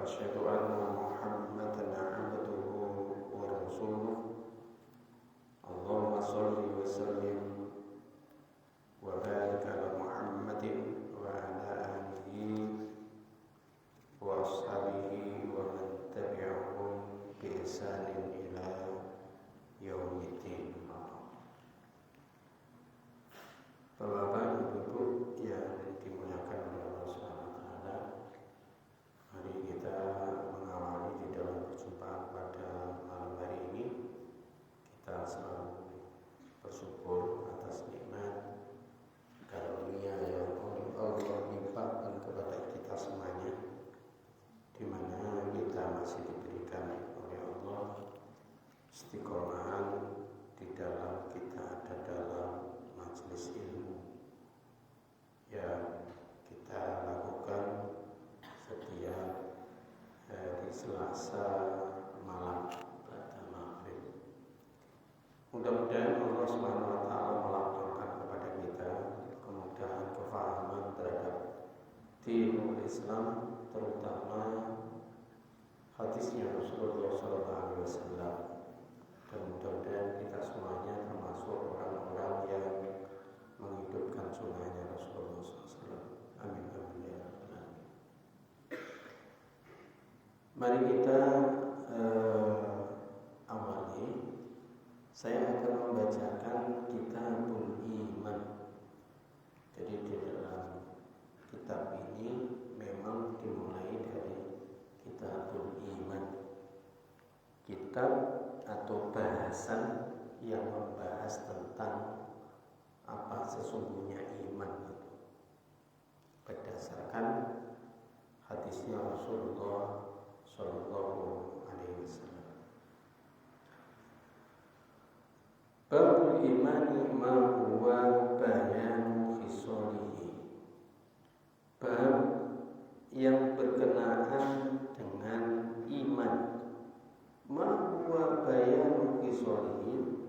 وأشهد أن محمدا عبده ورسوله اللهم صل وسلم وبارك على محمد وعلى آله وأصحابه ومن تبعهم بإحسان إلى يوم الدين. Bapak-bapak, ibu-ibu yang dimuliakan oleh Allah Subhanahu wa taala, mari kita mengawali di dalam perjumpaan pada malam hari ini. Kita selalu bersyukur atas nikmat karunia yang Allah limpahkan kepada kita semuanya, di mana kita masih diberikan oleh Allah istiqomahan di dalam kita ada dalam majelis ilmu yang kita lakukan setiap hari Selasa malam pada maghrib. Mudah-mudahan Allah Subhanahu wa taala melapangkan kepada kita kemudahan kefahaman terhadap dinul Islam, terutama hadisnya Rasulullah SAW. Dan mudah-mudahan kita semuanya termasuk orang-orang yang menghidupkan sunnahnya Rasulullah SAW. Amin amin ya rabbal alamin. Mari kita awali. Saya akan membacakan Kitabul Iman. Jadi di dalam kitab ini memang dimulai dari Kitabul Iman. Kitab atau bahasan yang membahas tentang apa sesungguhnya iman itu, berdasarkan hadisnya Rasulullah Shallallahu Alaihi Wasallam. Babul imani ma huwa bayanu khisalihi. Bab yang berkenaan dengan iman. Ma huwa bayanu khisalihi.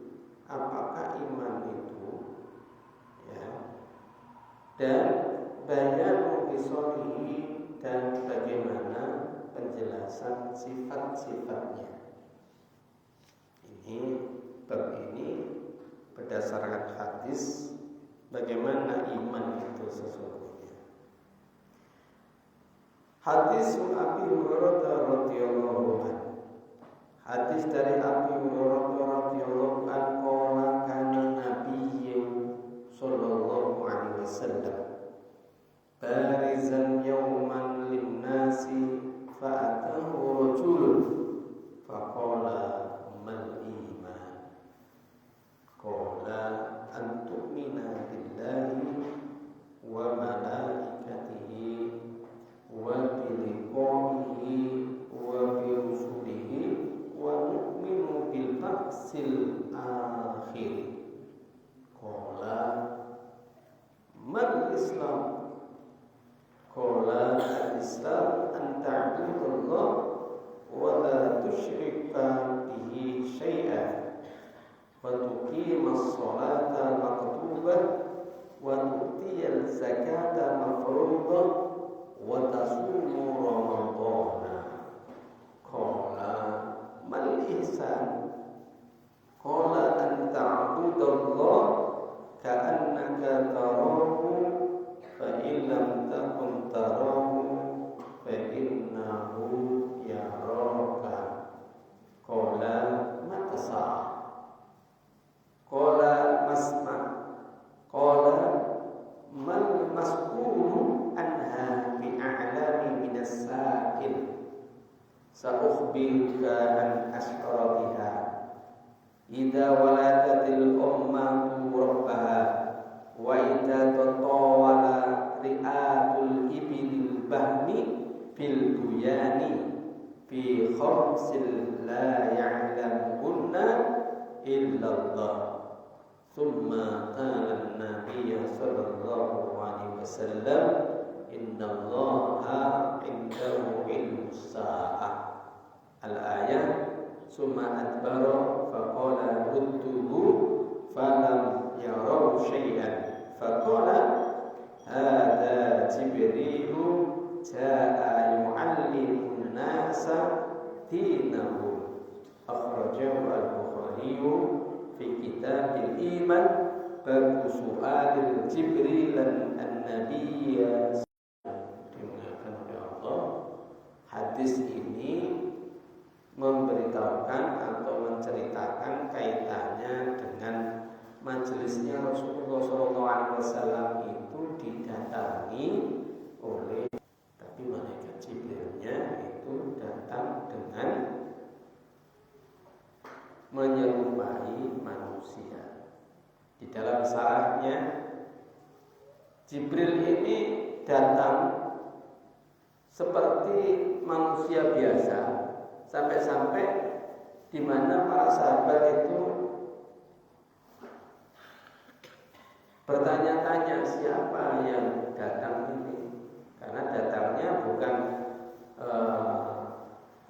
Apakah iman itu? Ya. Dan bayanu khisalihi, dan bagaimana penjelasan sifat-sifatnya. Ini bab ini berdasarkan hadis bagaimana iman itu sesungguhnya. Hadis Abi Hurairah radhiyallahu anhu. Hadis dari Abi Hurairah radhiyallahu anhu, qala kana Nabiyyu sallallahu alaihi wasallam barizan yawman lin-nasi fa'atahu rajulun faqala mal iman. Qala an tu'mina billahi wa malaikatihi wa bi liqa'ihi wa bi rusulihi wa nu'minu bil ba'sil akhir. Qala mal Islam. Qala al-Islam an ta'budallah wa la tusyrika bihi syai'an wa tuqimas salata maktubah wa tu'tiyal zakata mafruḍah wa tasumu ramadhana. Qala mal ihsan. Qala an ta'budallah ka'annaka tarahu fa in lam takun tarahu fa innahu yaraka. Qala mata sa'ah. Qala masma. Qala mal mas'ulu anha bi'a'lami minas sa'il. Sa'ukhbiruka an ashratiha. Idza waladatil ummatu rabbaha wa idza tatawala ri'atul ibil bahmi fil buyani fi khamsil la ya'lamunna illallah. Thumma qala an-nabiy sallallahu alaihi wasallam innallaha 'indahu ilmus sa'ah. Al-ayat. Summa adbara faqala udtuhu falam yarau syai'an faqala hadza Jibrilu jaa yu'allimunna akhrajahu al-Bukhari fi kitabil iman bab su'alil Jibril an-nabiyya. Dimuliakan oleh Allah. Hadis ini memberitahukan atau menceritakan kaitannya dengan majelisnya Rasulullah SAW itu didatangi oleh, tapi malaikat Jibrilnya itu datang dengan menyerupai manusia. Di dalam syarahnya, Jibril ini datang seperti manusia biasa, sampai-sampai di mana para sahabat itu bertanya-tanya siapa yang datang ini, karena datangnya bukan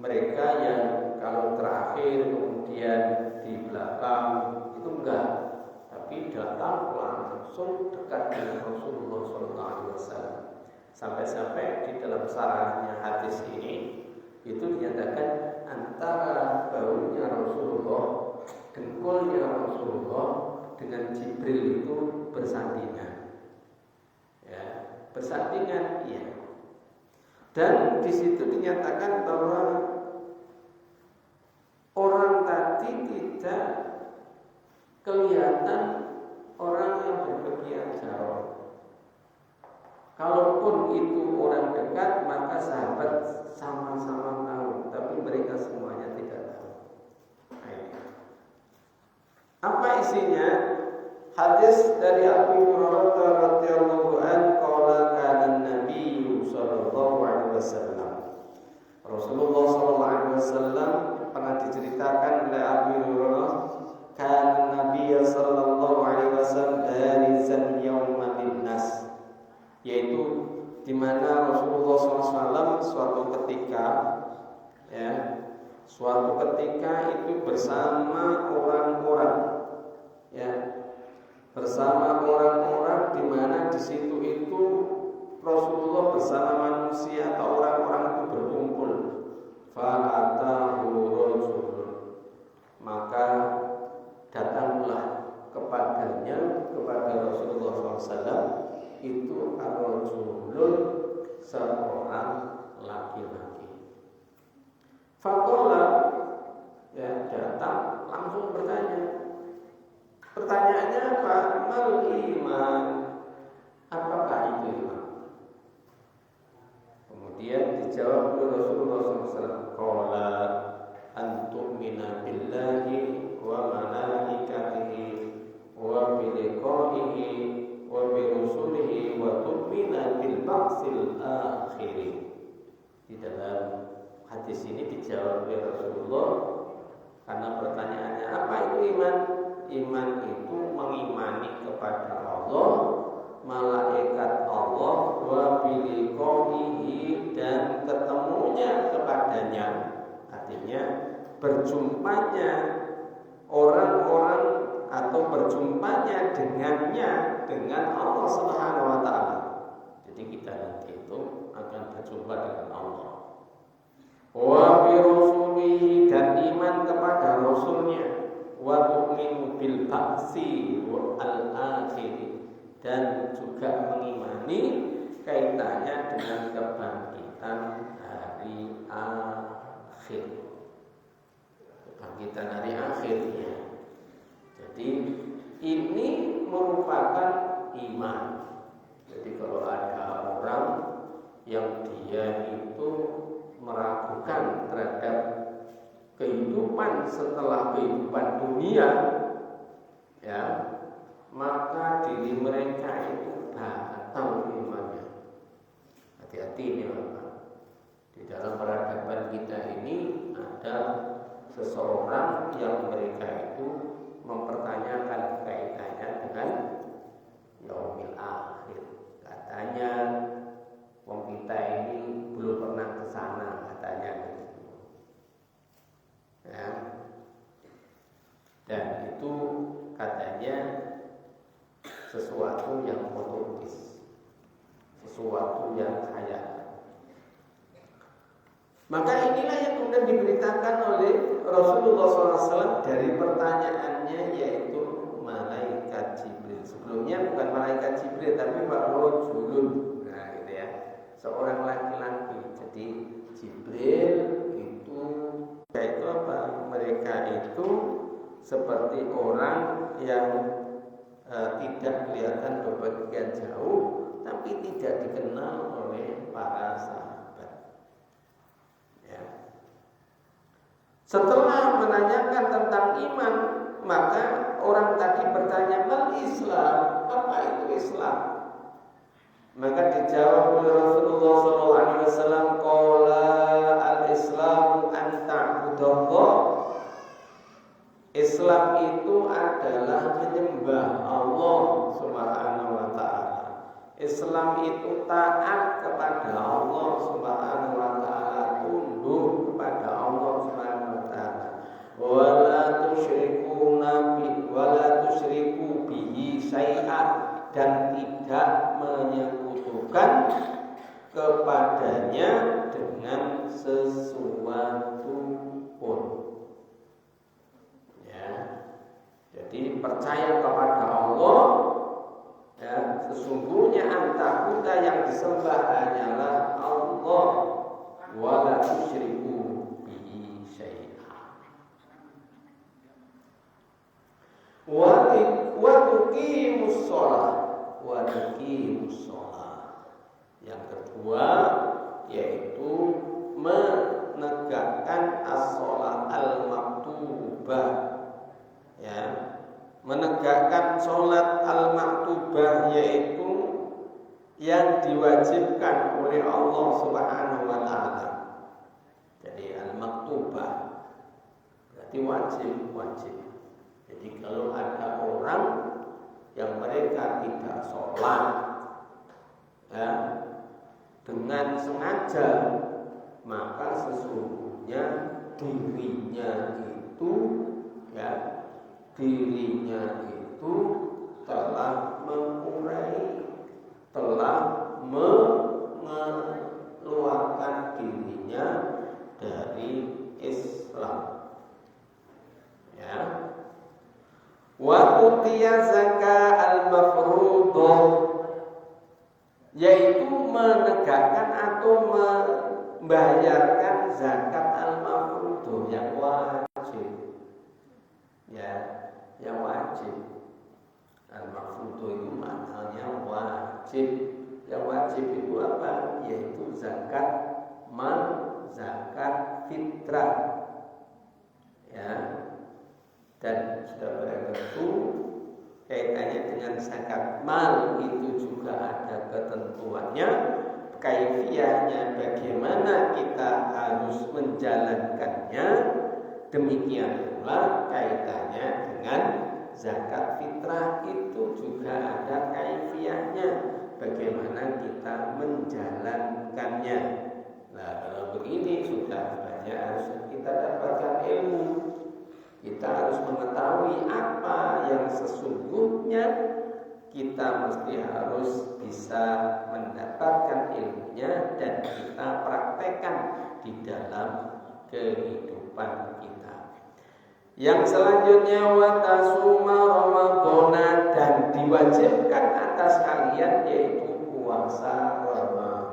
mereka yang kalau terakhir kemudian di belakang itu enggak, tapi datang langsung dekat dengan Rasulullah SAW. Sampai-sampai di dalam syarahnya hadis ini itu dinyatakan antara baunya Rasulullah, dengkulnya Rasulullah dengan Jibril itu bersandingan, ya, bersandingan, iya. Dan di situ dinyatakan bahwa orang tadi tidak kelihatan orang yang berpergian jauh. Kalaupun itu orang dekat, maka sahabat sama-sama tahu, tapi mereka semuanya tidak tahu. Apa isinya? Hadis dari Abu Hurairah radhiyallahu anhu qala kana Nabi sallallahu alaihi wasallam. Rasulullah sallallahu alaihi wasallam pernah diceritakan oleh Abu Hurairah, kana Nabi sallallahu alaihi wasallam barizan yauman linnas, yaitu di mana Rasulullah SAW suatu ketika, ya, suatu ketika itu bersama orang-orang, ya, bersama orang-orang di mana di situ itu Rasulullah bersama manusia atau orang-orang itu berkumpul. Fa'atahu rajul, maka datanglah kepadanya, kepada Rasulullah SAW itu ar-rajulun, seorang laki-laki. Faqala, ya, datang langsung bertanya. Pertanyaannya apa? Mal iman, apakah itu iman? Kemudian dijawab oleh Rasulullah SAW, qala antu'mina billahi wa malaikatihi wa bi liqa'ihi wa bi rusulihi wa tu'mina bil ba'tsil akhir. Di dalam hadis ini dijawab oleh Rasulullah karena pertanyaannya apa itu iman? Iman itu mengimani kepada Allah, malaikat Allah, wa bi liqa'ihi, dan ketemunya kepadanya. Artinya berjumpanya orang-orang atau berjumpanya dengannya, dengan Allah Subhanahu wa taala. Jadi kita nanti itu akan berjumpa dengan Allah. Wa bi rasulihi, dan iman kepada rasulnya. Wa tu'minu bil ba'tsi wal akhir, dan juga mengimani kaitannya dengan kebangkitan hari akhir. Kebangkitan hari akhir, ya. Jadi ini merupakan iman. Jadi kalau ada orang yang dia itu meragukan terhadap kehidupan setelah kehidupan dunia, ya, maka diri mereka itu batal imannya. Hati-hati ini, Bapak. Di dalam peradaban kita ini ada seseorang yang mereka itu mempertanyakan kaitannya dengan yaumil akhir. Katanya wong kita ini belum pernah ke sana, katanya begitu. Ya. Dan itu katanya sesuatu yang otomatis, sesuatu yang khayal. Maka inilah yang kemudian diberitakan oleh Rasulullah SAW dari pertanyaannya, yaitu malaikat Jibril. Sebelumnya bukan malaikat Jibril, tapi Rajulun. Nah, gitu ya, seorang laki-laki. Jadi Jibril itu apa? Mereka itu seperti orang yang tidak kelihatan bepergian jauh, tapi tidak dikenal oleh para sahabat. Ya. Setelah menanyakan tentang iman, maka orang tadi bertanya, "Mal Islam?" Apa itu Islam? Maka dijawab oleh Rasulullah SAW, "Qala al-Islamu an ta'budallah." Islam itu adalah menyembah Allah Subhanahu wa ta'ala. Islam itu taat kepada Allah Subhanahu wa ta'ala, tunduk kepada Allah Subhanahu wa ta'ala. Wala tusyriku bihi syai'an, dan tidak menyekutukan kepadanya dengan sesuatu pun. Jadi percaya kepada Allah, ya, sesungguhnya antakuta yang disembah hanyalah Allah, wala tusyriku bihi syai'an. Wa tuqimus shalah. Yang kedua yaitu menegakkan as-shalah al-maktubah, ya, menegakkan sholat al-maktubah, yaitu yang diwajibkan oleh Allah Subhanahu wa ta'ala. Jadi al-maktubah berarti wajib. Jadi kalau ada orang yang mereka tidak sholat, ya, dengan sengaja, maka sesungguhnya dirinya itu telah mengurai, telah mengeluarkan dirinya dari Islam. Ya. Wa utiya zakat al-mafruḍah, yaitu menegakkan atau membayarkan zakat al-mafruḍah yang wajib. Ya, yang wajib. Al-mafruḍah itu maknanya wajib. Yang wajib itu apa? Yaitu zakat mal, zakat fitrah. Ya. Dan sudah berlaku kaitannya dengan zakat mal itu juga ada ketentuannya, kaifiyahnya bagaimana kita harus menjalankannya. Demikian pula kaitannya dengan zakat fitrah itu juga ada kaifiyahnya, bagaimana kita menjalankannya. Nah, kalau begini sudah banyak harus kita dapatkan ilmu. Kita harus mengetahui apa yang sesungguhnya, kita mesti harus bisa mendapatkan ilmunya dan kita praktekkan di dalam kehidupan kita. Yang selanjutnya watasuma Ramadhana, dan diwajibkan atas kalian yaitu puasa Ramadan.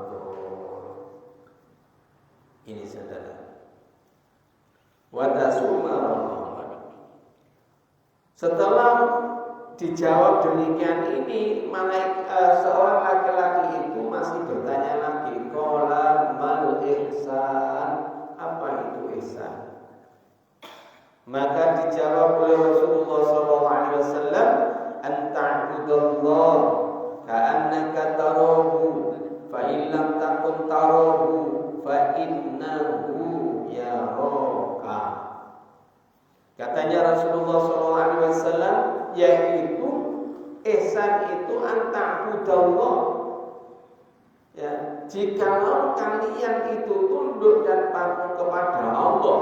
Ini saudara, watasuma Ramadan. Setelah dijawab demikian ini, seorang laki-laki itu masih bertanya lagi, qala mal ihsan, apa itu ihsan? Maka dijawab oleh Rasulullah SAW, anta'budallah ka'annaka tarahu, fa in lam takun tarahu fa innahu yaraka. Katanya Rasulullah SAW, yaitu ihsan itu anta'budallah, ya, jikalau kalian itu tunduk dan patuh kepada Allah,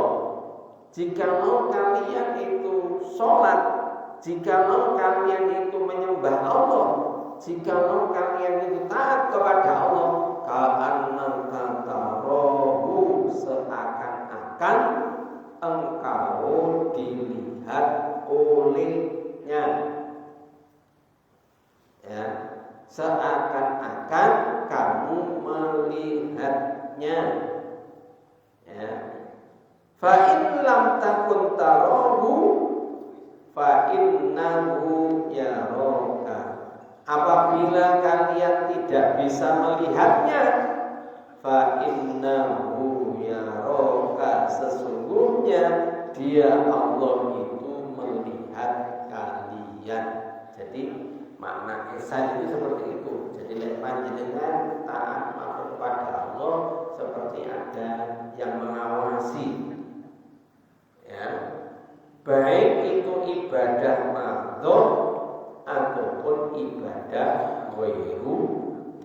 jikalau kalian itu sholat, jikalau kalian itu menyembah Allah, jikalau kalian itu taat kepada Allah, ka'annaka tarahu, seakan-akan seakan engkau dilihat olehnya. Ya, seakan-akan kamu melihatnya. Ya. Fa in lam takun tarahu fa innahu yaraka. Apabila kalian tidak bisa melihatnya, fa innahu yaraka, sesungguhnya dia Allah itu melihat kalian. Jadi makna ihsan itu seperti itu. Jadi lek panjenengan taat kepada Allah seperti ada yang mengawasi. Ya. Baik itu ibadah mardhah ataupun ibadah ghairu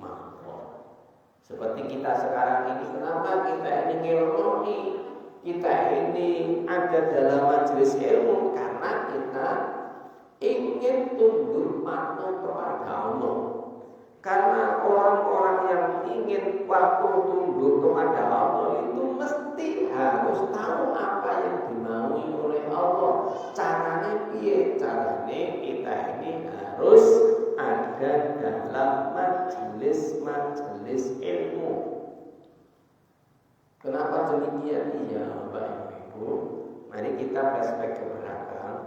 mardhah. Seperti kita sekarang ini, kenapa kita ini ngeloni, kita ini ada dalam majelis ilmu? Karena kita ingin tunduk patuh kepada Allah. Karena orang-orang yang ingin patuh tunduk kepada Allah itu mesti harus tahu apa yang dimaui oleh Allah. Caranya piye? Caranya kita ini harus ada dalam majelis ilmu. Kenapa demikian? Iya, Bapak Ibu, mari kita flashback ke belakang.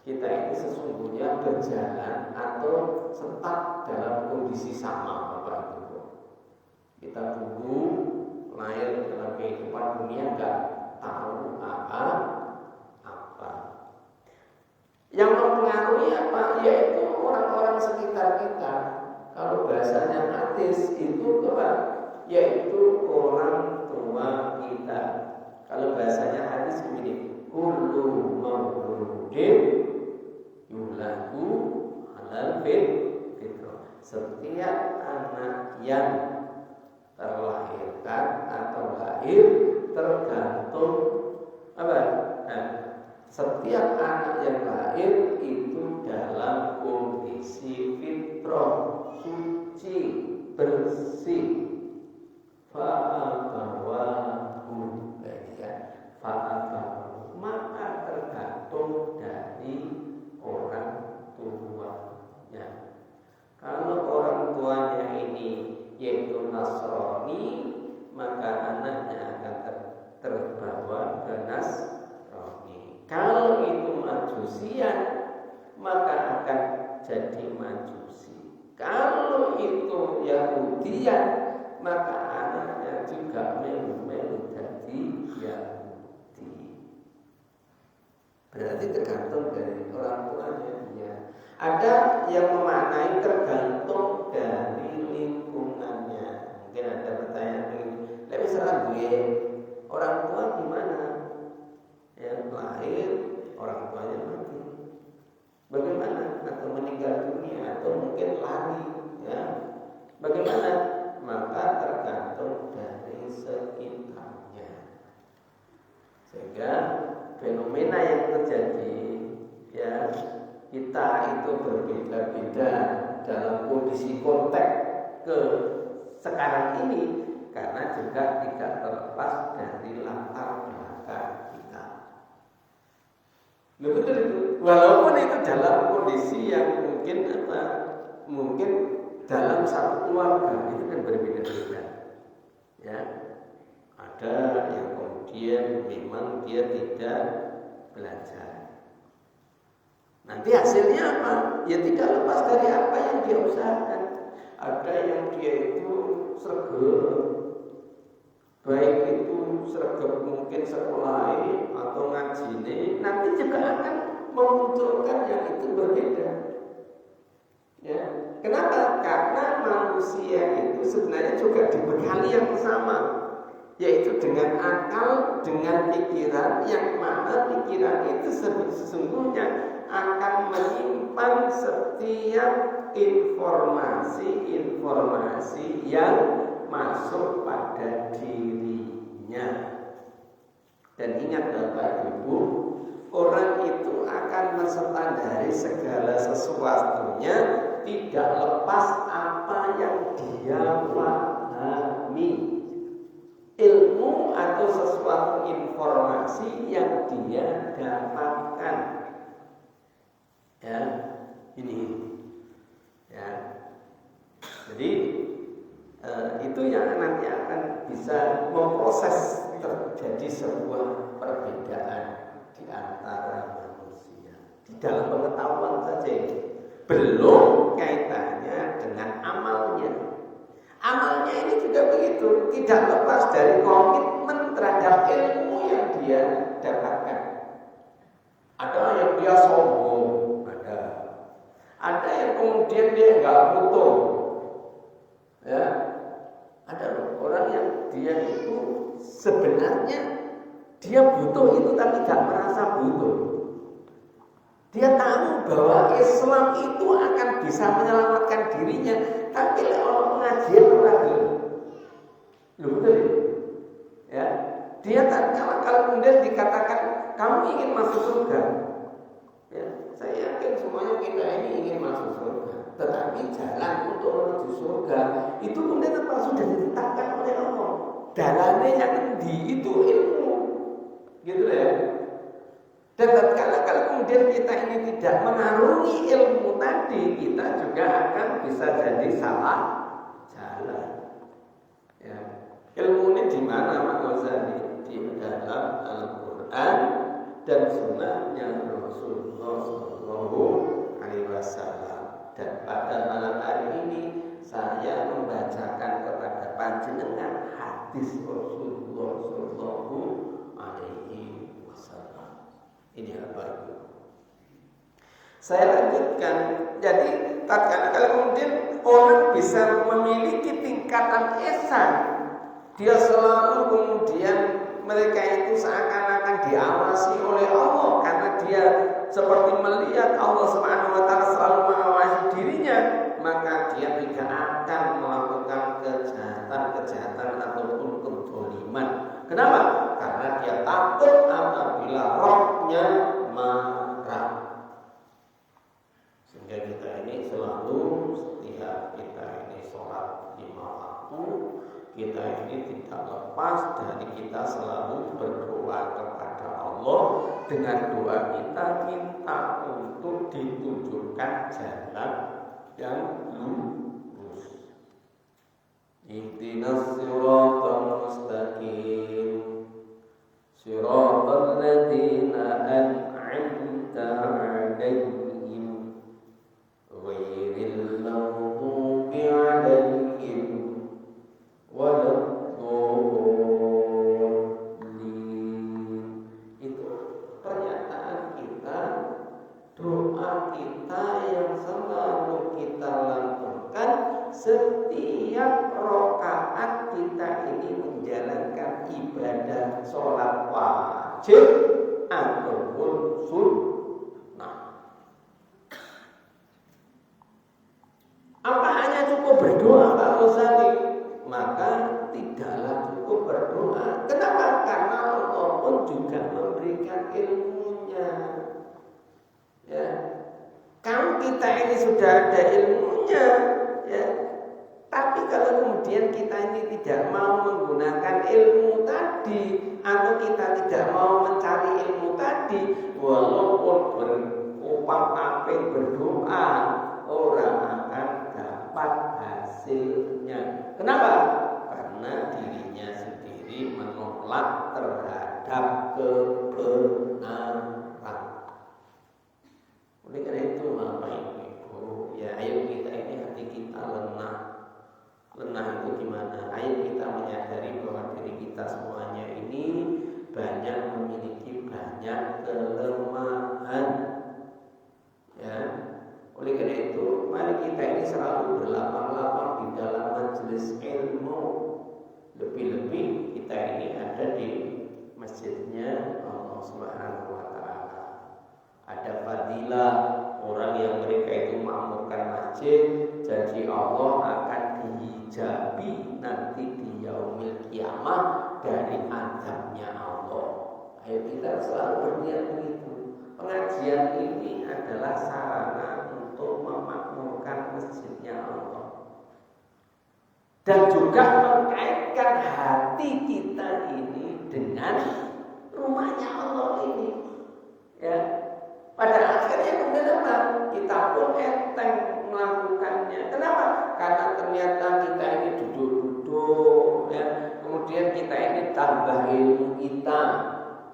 Kita ini sesungguhnya berjalan atau tetap dalam kondisi sama, Bapak Ibu. Kita dulu lahir dalam kehidupan dunia nggak tahu apa. Yang mempengaruhi apa? Yaitu orang-orang sekitar kita. Kalau bahasanya hadis itu apa? Yaitu orang tua kita. Kalau bahasanya hadis begini, kullu mauludin yuladu halal fitrah. Setiap anak yang terlahirkan atau lahir tergantung apa? Setiap anak yang lahir itu dalam kondisi fitrah, suci, bersih. Fa'abawahu, maka tergantung dari orang tuanya. Kalau orang tuanya ini yaitu Nasrani, maka anaknya akan terbawa ke Nasrani. Kalau itu Majusian, maka akan jadi Majusi. Kalau itu Yahudian, maka anaknya juga melu-melu jadi Yahudi. Berarti tergantung dari orang tuanya dia. Ada yang memaknai tergantung dari lingkungannya. Mungkin ada pertanyaan begini, lebih misalnya gue orang tua gimana? Yang lahir orang tuanya mati. Bagaimana? Atau meninggal dunia atau mungkin lari, ya. Bagaimana? Maka tergantung dari sekitarnya. Sehingga fenomena yang terjadi, ya, kita itu berbeda-beda dalam kondisi konteks ke sekarang ini karena juga tidak terlepas dari latar belakang kita. Betul itu. Walaupun itu dalam kondisi yang mungkin dalam satu keluarga itu kan berbeda-beda. Ya, ada yang kemudian memang dia tidak belajar. Nanti hasilnya apa? Ya tidak lepas dari apa yang dia usahakan. Ada yang dia itu sregep, baik itu sregep mungkin sekolah atau ngaji ini, nanti juga akan memunculkan yang itu berbeda. Ya, kenapa? Karena manusia itu sebenarnya juga dibekali yang sama, yaitu dengan akal, dengan pikiran yang mana pikiran itu sesungguhnya akan menyimpan setiap informasi yang masuk pada dirinya. Dan ingat Bapak Ibu, orang itu akan menstandari segala sesuatunya tidak lepas apa yang dia pahami. Ilmu atau sesuatu sesuatu informasi yang dia dapatkan. Ya, ini. Ya. Jadi itu yang nanti akan bisa memproses terjadi sebuah perbedaan di antara manusia di dalam pengetahuan saja, belum kaitannya dengan amalnya. Amalnya ini juga begitu, tidak lepas dari komitmen terhadap ilmu yang dia dapatkan. Ada yang dia sombong, ada yang kemudian dia nggak butuh, ya. Ada orang yang dia itu sebenarnya dia butuh itu tapi tidak merasa butuh. Dia tahu bahwa Islam itu akan bisa menyelamatkan dirinya, tapi kalau pengajian lagi, betul ya? Dia tak kalau kemudian dikatakan kamu ingin masuk surga, ya, saya yakin semuanya kita ini ingin masuk surga, tetapi jalan untuk menuju surga itu kemudian sudah ditetapkan oleh Allah. Jalannya yang itu ilmu, gitu ya. Dan kalau kemudian kita ini tidak mengarungi ilmu tadi, kita juga akan bisa jadi salah jalan. Ya. Ilmu ini di mana Pak Ghazali? Di dalam Al-Quran dan Sunnahnya Rasulullah Sallallahu Alaihi Wasallam. Dan pada malam hari ini saya membacakan kepada panjenengan hadis Rasulullah Sallallahu Alaihi Wasallam. Ini apa itu? Saya lanjutkan. Jadi kalau kemudian orang bisa memiliki tingkatan ihsan, dia selalu kemudian mereka itu seakan-akan diawasi oleh Allah karena dia seperti melihat Allah Subhanahu wa taala selalu mengawasi dirinya, maka dia tidak akan melakukan kejahatan ataupun kezaliman. Kenapa? Karena dia takut apabila Rabb-nya marah. Sehingga kita ini selalu setiap kita ini sholat 5 waktu, kita ini tidak lepas dari kita selalu berdoa kepada Allah. Dengan doa kita minta untuk ditunjukkan jalan yang lurus. Ihdinas siratal mustaqim, siratal ladzina an'amta 'alaihim ghairil maghdubi 'alaihim waladdallin. Itu pernyataan kita, doa kita yang selalu kita lakukan setiap rakaat kita ini menjalankan ibadah sholat wajib ataupun sunnah. Apa hanya cukup berdoa Pak Ghazali? Maka tidaklah cukup berdoa. Kenapa? Karena Allah pun juga memberikan ilmunya. Ya, kalau kita ini sudah ada ilmunya, ya. Tapi kalau kemudian kita ini tidak mau menggunakan ilmu tadi, atau kita tidak mau mencari ilmu tadi, walaupun berupah-upah berdoa, orang akan dapat hasilnya. Kenapa? Karena dirinya sendiri menolak terhadap kebenaran. Oleh karena itu, Bapak Ibu, ya ayo kita ini hati kita lemah. Lemah itu gimana? Ayo kita menyadari bahwa diri kita semuanya ini memiliki banyak kelemahan. Ya. Oleh karena itu, mari kita ini selalu berlapang-lapang di dalam majelis ilmu. Lebih-lebih kita ini ada di masjidnya Allah Subhanahu wa taala. Ada fadilah orang yang mereka itu makmurkan masjid, janji Allah akan dihijabi nanti di yaumil kiamah dari azabnya Allah. Ayo kita selalu berniat begitu. Pengajian ini adalah sarana untuk memakmurkan masjidnya Allah. Dan juga mengkaitkan hati kita ini dengan rumahnya Allah ini. Ya, pada akhirnya kemudian apa? Kita pun enteng melakukannya. Kenapa? Karena ternyata kita ini duduk-duduk, ya. Kemudian kita ini tambah ilmu kita.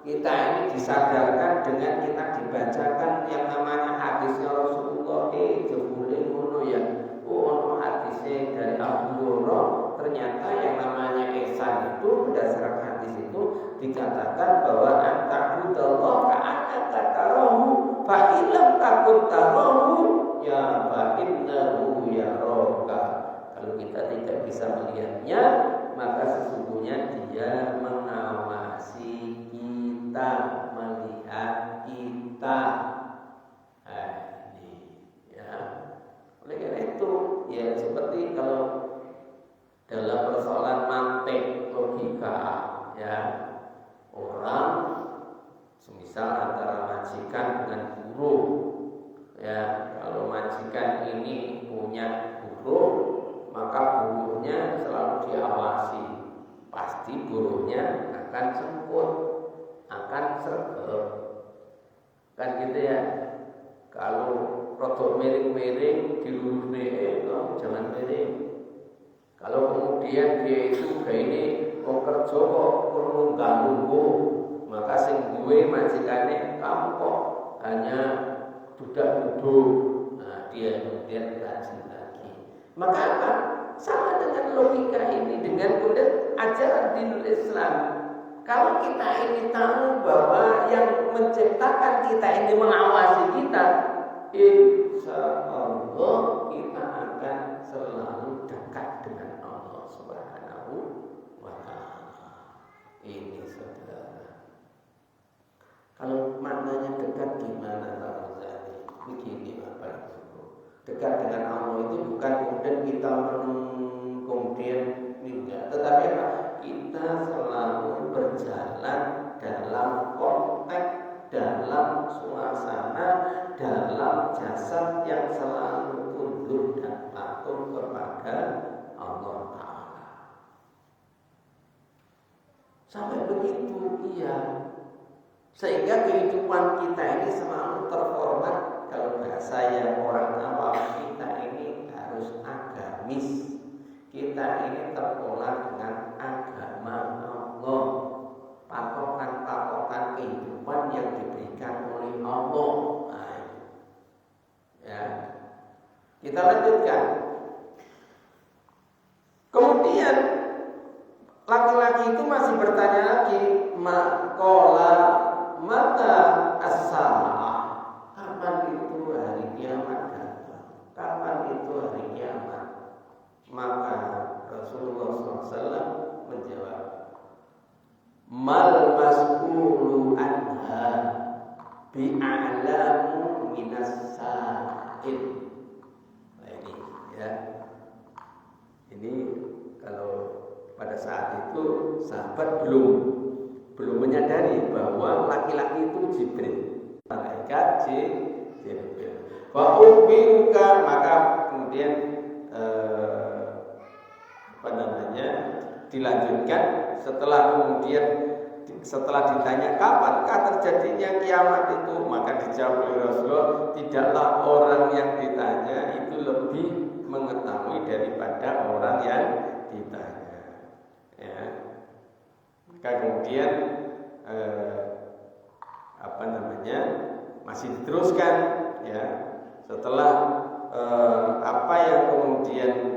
Kita ini disadarkan dengan kita dibacakan yang namanya hadisnya Rasulullah. Jebule ngono ya. Oh, hadisnya dari Abu Hurairah. Ternyata yang namanya ihsan itu berdasarkan hadis itu dikatakan bahwa anta'budallaha ka'annaka tarahu fa illam takun tarahu ya fa innahu yaraka. Kalau kita tidak bisa melihatnya, maka sesungguhnya dia mengawasi kita, melihat kita. Ini ya. Oleh karena itu, ya seperti kalau dalam persoalan mantik logika, ya, orang semisal antara majikan dengan buruh, ya, kalau majikan ini punya buruh, maka buruhnya selalu diawasi, pasti buruhnya akan semput, akan sergap, kan gitu ya. Kalau rodok miring-miring dilurusne, jangan miring. Kalau kemudian dia itu kayak ini kerja kok perlu nunggu, maka sing duwe majikane kamu kok hanya duduk-duduk. Nah, dia kemudian rajin lagi. Maka apa? Sama dengan logika ini, dengan kemudian ajaran dinul Islam. Kalau kita ini tahu bahwa yang menciptakan kita ini mengawasi kita, insya Allah kita akan selalu dekat dengan Allah Subhanahu wa ta'ala. Ini saudara. Kalau maknanya dekat gimana Pak Muzani? Begini Bapak Ibu. Dekat dengan Allah itu bukan kemudian kita kemudian enggak, tetapi apa? Kita selalu berjalan dalam konteks, dalam suasana, dalam jasad yang selalu tunduk dan patuh kepada Allah Ta'ala. Sampai begitu, iya. Sehingga kehidupan kita ini selalu terformat. Kalau bahasa yang orang awam, kita ini harus agamis. Kita ini terpola dengan agama Allah. Patokan-patokan kehidupan yang diberikan oleh Allah. Nah, ya. Kita lanjutkan. Kemudian laki-laki itu masih bertanya lagi, maqala mata as-saa'ah. Kapan itu hari kiamat datang? Kapan itu hari kiamat? Maka Rasulullah SAW menjawab, mal mas'ulu anha bi'alamu minas sa'il. Nah ini ya. Ini kalau pada saat itu sahabat belum menyadari bahwa laki-laki itu Jibril, malaikat Jibril. Wa ubiruka, maka kemudian dilanjutkan setelah ditanya kapankah terjadinya kiamat itu, maka dijawab oleh Rasulullah, tidaklah orang yang ditanya itu lebih mengetahui daripada orang yang ditanya. Ya. Maka kemudian masih diteruskan, ya, setelah apa yang kemudian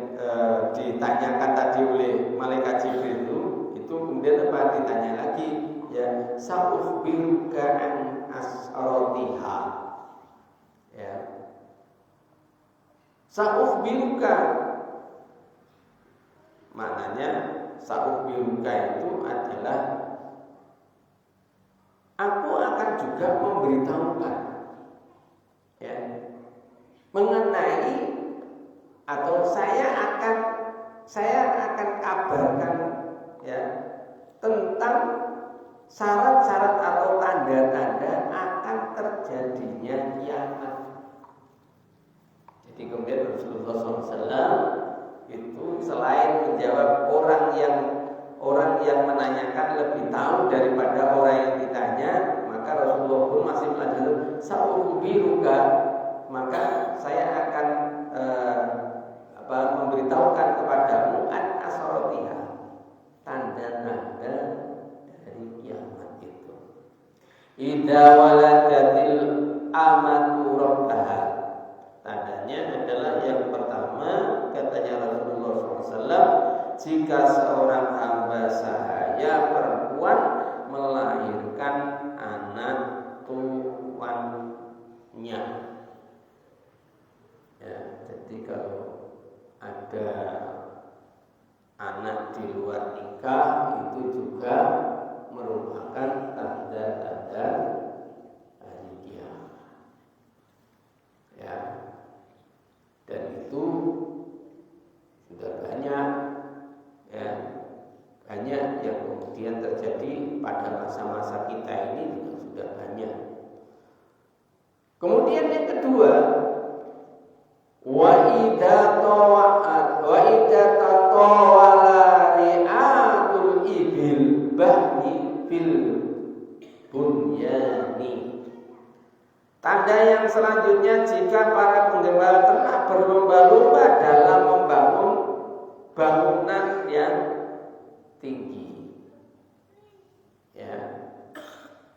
ditanyakan tadi oleh malaikat Jibril itu kemudian apa ditanya lagi, ya, sa'ukhbiruka an as'aratiha, ya, sa'ukhbiruka maknanya sa'ukhbiruka itu adalah aku akan juga memberitahukan, ya, mengenai atau saya akan kabarkan, ya, tentang syarat-syarat atau tanda-tanda akan terjadinya kiamat. Jadi kemudian Rasulullah SAW itu selain menjawab orang yang menanyakan lebih tahu maka saya akan memberitahukan kepadamu an asrotiha, tanda-tanda dari kiamat itu. Idza waladatil amatu rabbaha. Tandanya adalah yang pertama, katanya Rasulullah SAW, jika seorang hamba sahaya perempuan melahirkan anak tuannya. Ya, jadi kalau ada anak di luar nikah itu juga merupakan tanda-tanda hari kiamat. Ya. Dan itu sudah banyak, ya, banyak yang kemudian terjadi pada masa-masa kita ini juga sudah banyak. Kemudian yang kedua, wa idza tatawala ri'atul ibil bahni fil bunyani. Tanda yang selanjutnya, jika para penggembala ternak berlomba-lomba dalam membangun bangunan yang tinggi. Ya.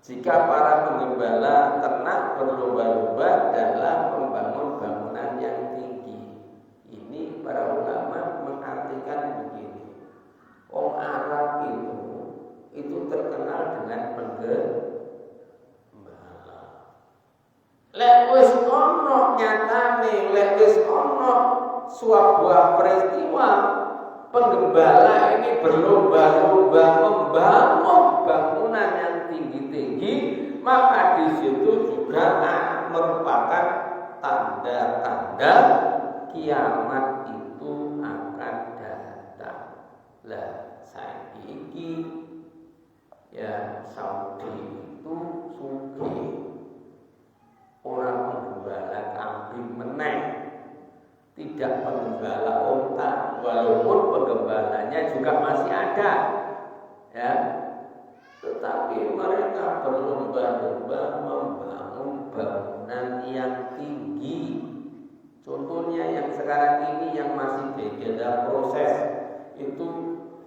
Jika para penggembala ternak berlomba-lomba dalam membangun bangunan yang tinggi. Ini para ulama mengartikan begini. Orang Arab itu terkenal dengan penggembala. Lek wis ono nyatane, lek wis ono sebuah peristiwa penggembala ini berlomba-lomba membangun bangunan yang tinggi-tinggi, maka di situ juga merupakan tanda-tanda kiamat itu akan datang. Lah saiki ya Saudi itu sugih. Orang penggembala kambing meneh, tidak penggembala unta, walaupun penggembalanya juga masih ada, ya. Tetapi mereka berlomba-lomba membangun bangunan yang tinggi. Contohnya yang sekarang ini yang masih dalam proses itu,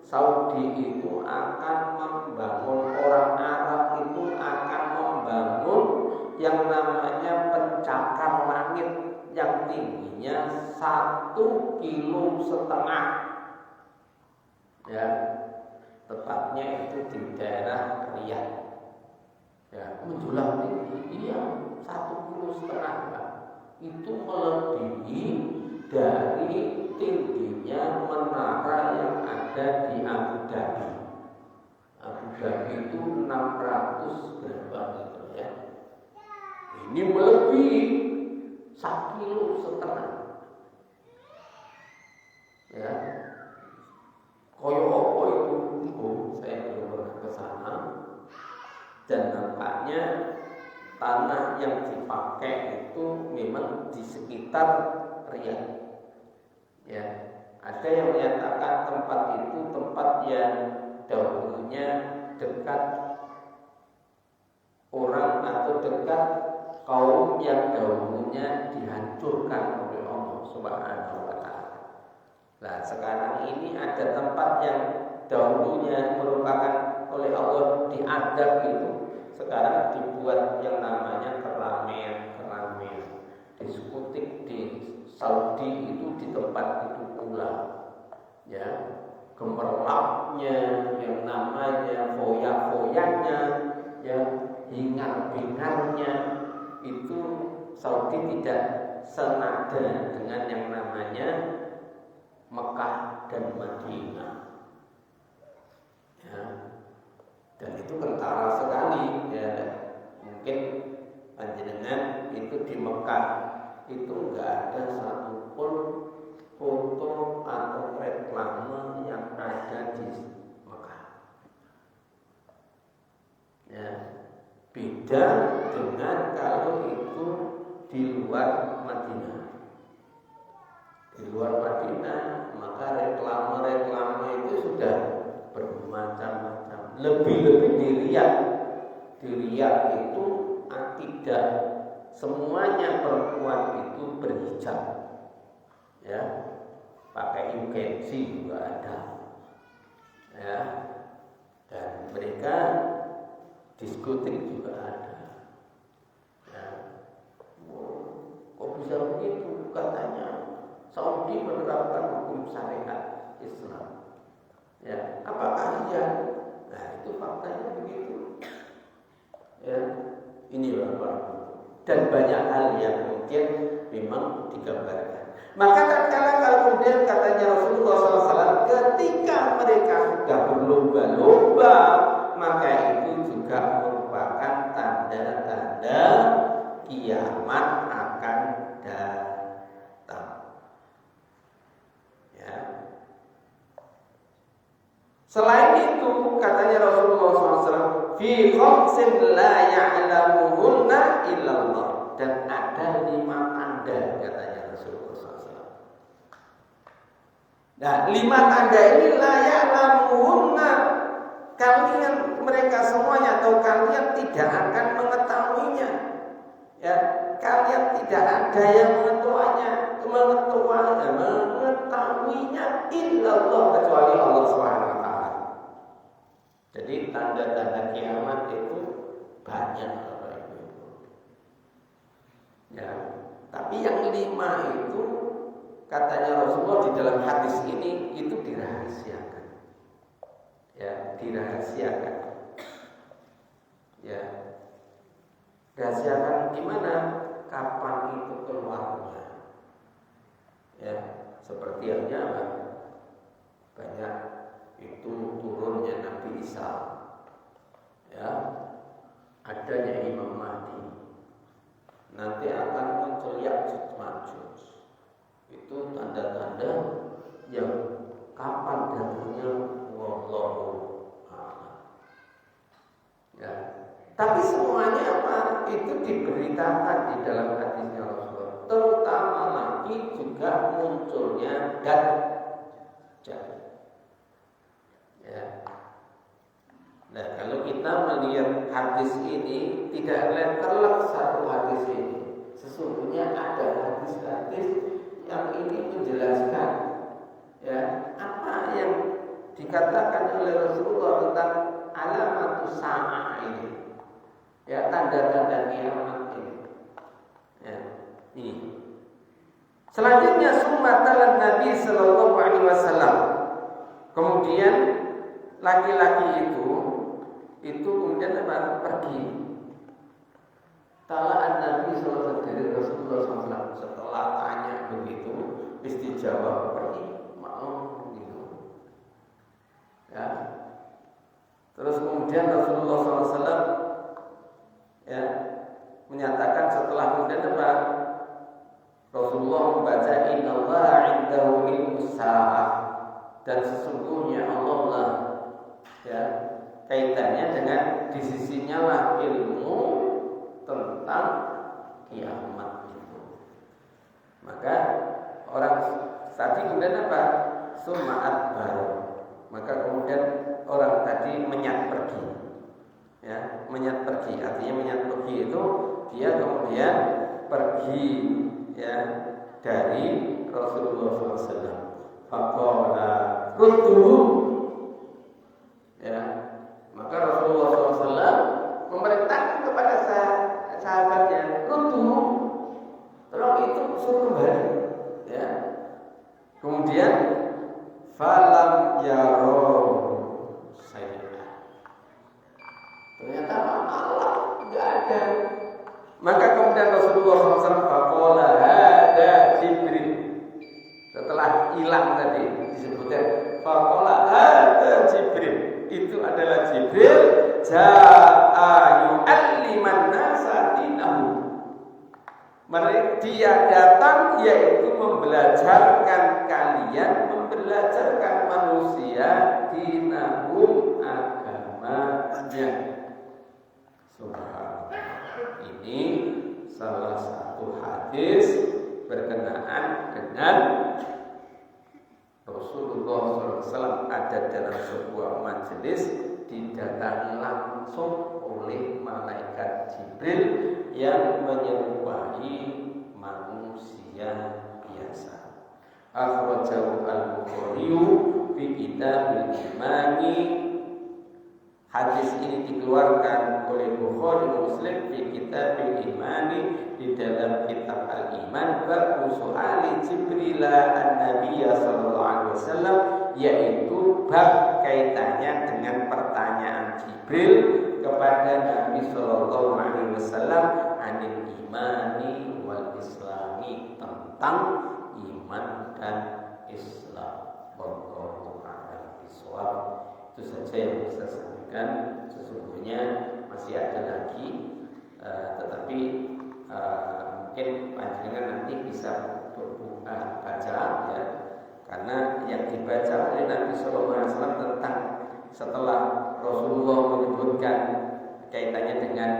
Saudi itu akan membangun, orang Arab itu akan membangun yang namanya pencakar langit yang tingginya 1,5 kilo. Ya, tepatnya itu di daerah Riyadh. Ya, menjulang tinggi, iya 1,5 kilo. Itu melebihi dari tingginya menara yang ada di Abu Dhabi. Abu Dhabi itu 600 berapa gitu ya. Ini melebihi 1,5 kilo. Ya, koyo apa itu? Saya belum pernah ke sana. Dan nampaknya tanah yang dipakai itu memang di sekitar Riyadh. Ya, ada yang menyatakan tempat itu tempat yang dahulunya dekat orang atau dekat kaum yang dahulunya dihancurkan oleh Allah Subhanahu wa taala. Nah, sekarang ini ada tempat yang dahulunya merupakan oleh Allah diadab itu, sekarang dibuat yang namanya keramaian. Diskutik di Saudi itu di tempat itu pula. Ya, gemerlapnya, yang namanya foya-foyanya, ya, hingar-bingarnya itu Saudi tidak senada dengan yang namanya Mekah dan Madinah. Ya. Dan itu kentara sekali, ya. Mungkin panjenengan itu di Mekah itu enggak ada satupun foto atau reklame yang ada di Mekah. Ya. Beda dengan kalau itu di luar Madinah. Di luar Madinah, maka reklame itu sudah bermacam-macam. Lebih-lebih di Riyadh. Di Riyadh itu tidak semuanya perempuan itu berhijab, ya, pakai ingensi juga ada, ya, dan mereka diskotik juga ada, ya. Kok bisa begitu? Katanya Saudi menerapkan hukum syariat Islam, ya, apakah iya? Nah, itu faktanya begitu, ya. Ini Bapak. Dan banyak hal yang mungkin memang digambarkan. Maka kalau kemudian katanya Rasulullah SAW, ketika mereka sudah berlomba-lomba, maka itu juga merupakan tanda-tanda kiamat akan datang. Ya. Selain itu, katanya Rasulullah SAW, fi khamsin la ya'lamuhunna illallah, dan ada 5 tanda, katanya Rasulullah SAW. Nah, 5 tanda ini la ya'lamuhunna, kalian mereka semuanya atau kalian tidak akan mengetahuinya. Ya, kalian tidak ada yang mengetahuinya illallah, kecuali Allah Subhanahu wa taala. Jadi tanda-tanda kiamat itu banyak, Bapak Ibu. Ya, tapi yang 5 itu katanya Rasulullah di dalam hadis ini itu dirahasiakan. Ya, dirahasiakan. Ya. Rahasiakan gimana? Kapan itu keluarnya? Ya, seperti halnya apa? Banyak itu turunnya Nabi Isa, ya, adanya Imam Mahdi, nanti akan muncul Ya'juj Ma'juj. Itu tanda-tanda yang kapan datangnya, wallahu a'lam. Ya, tapi semuanya apa? Itu diberitakan di dalam hadisnya Rasulullah. Terutama lagi juga munculnya Dajjal. Ya. Nah, kalau kita melihat hadis ini, tidak terlek satu hadis ini. Sesungguhnya ada hadis-hadis yang ini menjelaskan, ya, apa yang dikatakan oleh Rasulullah tentang alamatus sa'ah ini, ya, tanda-tanda kiamat ini. Ya, ini. Selanjutnya sunnatan Nabi sallallahu alaihi wasallam. Kemudian laki-laki itu kemudian apa? Pergi. Talaan Nabi sallallahu alaihi wasallam setelah tanya begitu, istijabah, pergi, mau begitu. Ya. Terus kemudian Rasulullah SAW, ya, menyatakan setelah kemudian apa? Rasulullah membaca innallaha 'indahu ilmus sa'ah, dan sesungguhnya Allah lah, ya, kaitannya dengan di sisinya lah ilmu tentang kiamat itu. Maka orang tadi kemudian apa? Suma'at baru. Maka kemudian orang tadi menyat pergi, ya, menyat pergi. Artinya menyat pergi itu dia kemudian pergi, ya, dari Rasulullah SAW. Faqala kutu, ya, maka Rasulullah SAW memerintahkan kepada sahabatnya, kutu, tolong itu suruh kembali, ya. Kemudian falam yaro saya, ternyata Allah tidak ada. Maka kemudian Rasulullah SAW faqala hada Jibril. Setelah hilang tadi disebutkan faqala hada Jibril, itu adalah Jibril jaa yu'alliman nasa dinahu. Dia datang yaitu membelajarkan kalian, membelajarkan manusia dinahu, agamanya. Subhanallah. Ini salah satu hadis berkenaan dengan Rasulullah SAW ada dalam sebuah majelis didatangi langsung oleh malaikat Jibril yang menyerupai manusia biasa. Akhrajahu al-Bukhari fi Kitabil Imani. Hadis ini dikeluarkan oleh Bukhari Muslim fi Kitabil Imani, di dalam kitab Al-Iman, bab su'ali Jibril an-Nabiy sallallahu alaihi wasallam, yaitu bab kaitannya dengan pertanyaan Jibril kepada Nabi sallallahu alaihi wasallam anil imani wal islami, tentang iman dan Islam. Wallahu a'lam bishawab. Itu saja yang bisa saya sampaikan. Sesungguhnya masih ada lagi, tetapi mungkin panjenengan nanti bisa baca ya, karena yang dibaca oleh Nabi Sallallahu Alaihi Wasallam tentang setelah Rasulullah menyebutkan kaitannya dengan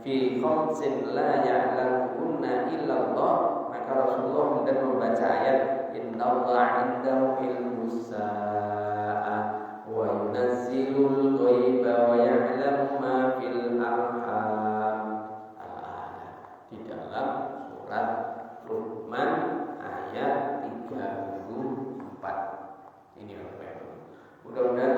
fi khamsin la ya'lamunna illallah, maka Rasulullah kemudian membaca ayat innallaha 'indahu ilmus sa'ah wa yunazzilul ghaiba wa ya'lamu ma fil arham, di dalam surat Luqman ayat 34. Ini Bapak-Ibu. Mudah-mudahan